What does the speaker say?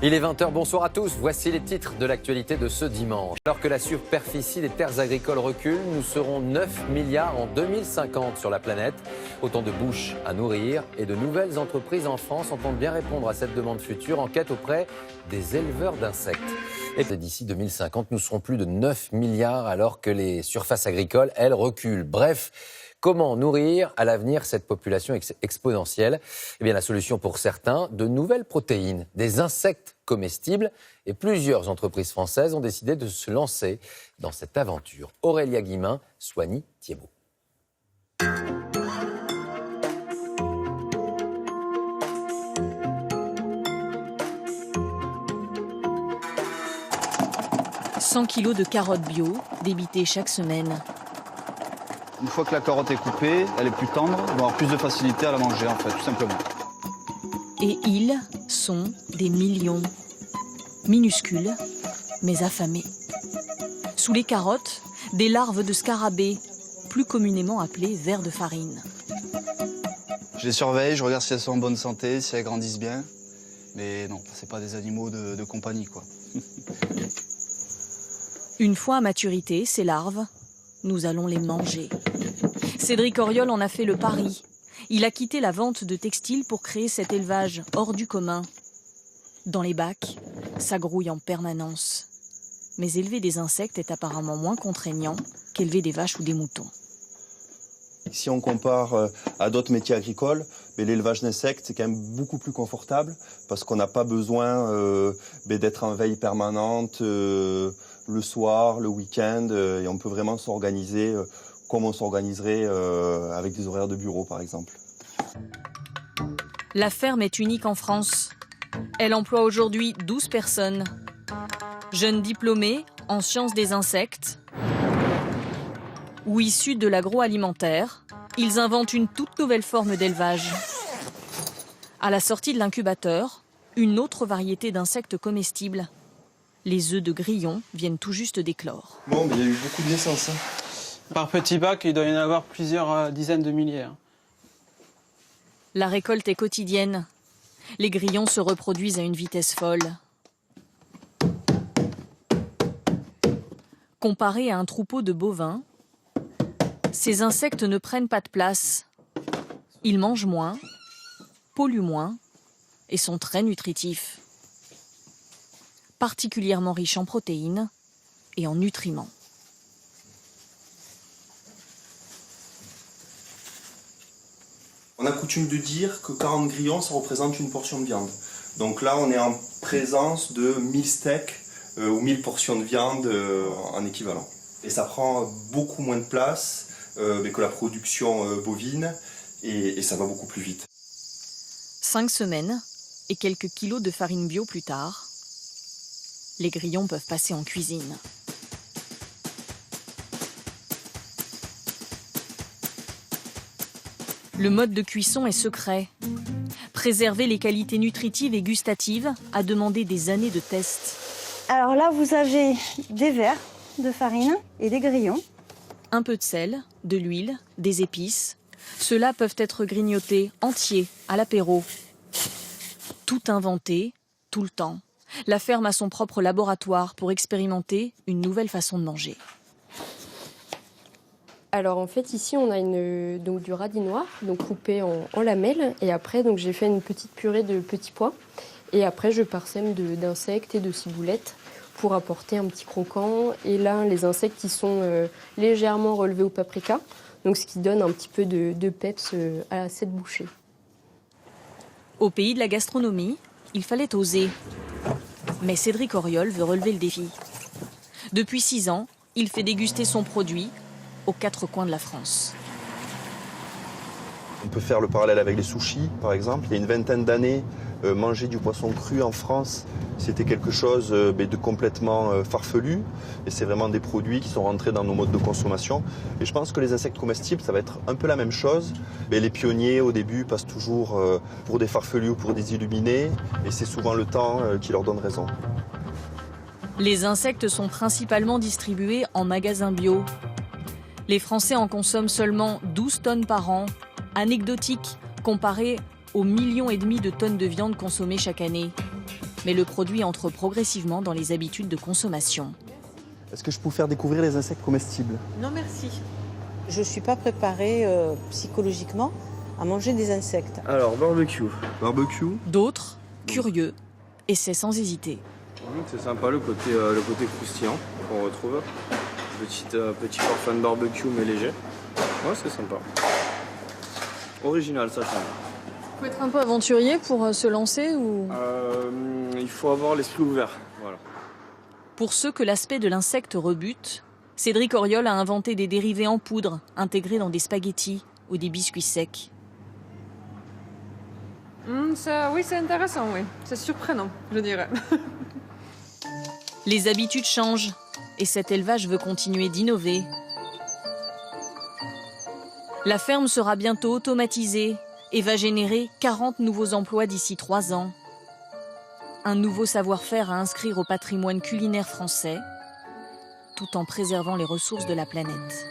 Il est 20h, bonsoir à tous. Voici les titres de l'actualité de ce dimanche. Alors que la superficie des terres agricoles recule, nous serons 9 milliards en 2050 sur la planète. Autant de bouches à nourrir et de nouvelles entreprises en France entendent bien répondre à cette demande future. Enquête auprès des éleveurs d'insectes. Et d'ici 2050, nous serons plus de 9 milliards alors que les surfaces agricoles, elles, reculent. Bref, comment nourrir à l'avenir cette population exponentielle? Eh bien, la solution pour certains, de nouvelles protéines, des insectes comestibles. Et plusieurs entreprises françaises ont décidé de se lancer dans cette aventure. Aurélia Guimin, Soigny Thiebaud. « 100 kilos de carottes bio, débitées chaque semaine. » Une fois que la carotte est coupée, elle est plus tendre, on va avoir plus de facilité à la manger en fait, tout simplement. Et ils sont des millions. Minuscules, mais affamés. Sous les carottes, des larves de scarabées, plus communément appelées vers de farine. Je les surveille, je regarde si elles sont en bonne santé, si elles grandissent bien. Mais non, c'est pas des animaux de compagnie, quoi. Une fois à maturité, ces larves, nous allons les manger. Cédric Oriol en a fait le pari. Il a quitté la vente de textiles pour créer cet élevage hors du commun. Dans les bacs, ça grouille en permanence. Mais élever des insectes est apparemment moins contraignant qu'élever des vaches ou des moutons. Si on compare à d'autres métiers agricoles, l'élevage d'insectes c'est quand même beaucoup plus confortable parce qu'on n'a pas besoin d'être en veille permanente le soir, le week-end, et on peut vraiment s'organiser comme on s'organiserait avec des horaires de bureau par exemple. La ferme est unique en France. Elle emploie aujourd'hui 12 personnes. Jeunes diplômés en sciences des insectes ou issus de l'agroalimentaire, ils inventent une toute nouvelle forme d'élevage. À la sortie de l'incubateur, une autre variété d'insectes comestibles. Les œufs de grillon viennent tout juste d'éclore. Bon, il y a eu beaucoup de naissances. Par petit bac, il doit y en avoir plusieurs dizaines de milliers. La récolte est quotidienne. Les grillons se reproduisent à une vitesse folle. Comparé à un troupeau de bovins, ces insectes ne prennent pas de place. Ils mangent moins, polluent moins et sont très nutritifs. Particulièrement riches en protéines et en nutriments. On a coutume de dire que 40 grillons, ça représente une portion de viande. Donc là, on est en présence de 1000 steaks ou 1000 portions de viande en équivalent. Et ça prend beaucoup moins de place que la production bovine et ça va beaucoup plus vite. 5 semaines et quelques kilos de farine bio plus tard, les grillons peuvent passer en cuisine. Le mode de cuisson est secret. Préserver les qualités nutritives et gustatives a demandé des années de tests. Alors là, vous avez des verres de farine et des grillons. Un peu de sel, de l'huile, des épices. Ceux-là peuvent être grignotés entiers à l'apéro. Tout inventé, tout le temps. La ferme a son propre laboratoire pour expérimenter une nouvelle façon de manger. Alors en fait ici on a donc du radis noir donc coupé en lamelles et après donc j'ai fait une petite purée de petits pois et après je parsème d'insectes et de ciboulettes pour apporter un petit croquant et là les insectes ils sont légèrement relevés au paprika donc ce qui donne un petit peu de peps à cette bouchée. Au pays de la gastronomie, il fallait oser. Mais Cédric Oriol veut relever le défi. Depuis 6 ans, il fait déguster son produit aux 4 coins de la France. On peut faire le parallèle avec les sushis, par exemple. Il y a une vingtaine d'années, manger du poisson cru en France, c'était quelque chose de complètement farfelu. Et c'est vraiment des produits qui sont rentrés dans nos modes de consommation. Et je pense que les insectes comestibles, ça va être un peu la même chose. Mais les pionniers, au début, passent toujours pour des farfelus ou pour des illuminés. Et c'est souvent le temps qui leur donne raison. Les insectes sont principalement distribués en magasins bio. Les Français en consomment seulement 12 tonnes par an, anecdotique comparé aux 1,5 million de tonnes de viande consommées chaque année. Mais le produit entre progressivement dans les habitudes de consommation. Est-ce que je peux vous faire découvrir les insectes comestibles? Non, merci. Je ne suis pas préparée psychologiquement à manger des insectes. Alors, barbecue. Barbecue. D'autres, curieux, essaient sans hésiter. C'est sympa le côté croustillant qu'on retrouve. Petit parfum de barbecue mais léger. Ouais, c'est sympa. Original, ça change. Il faut être un peu aventurier pour se lancer ou... Il faut avoir l'esprit ouvert. Voilà. Pour ceux que l'aspect de l'insecte rebute, Cédric Auriol a inventé des dérivés en poudre intégrés dans des spaghettis ou des biscuits secs. Oui, c'est intéressant, oui. C'est surprenant, je dirais. Les habitudes changent et cet élevage veut continuer d'innover. La ferme sera bientôt automatisée et va générer 40 nouveaux emplois d'ici 3 ans. Un nouveau savoir-faire à inscrire au patrimoine culinaire français, tout en préservant les ressources de la planète.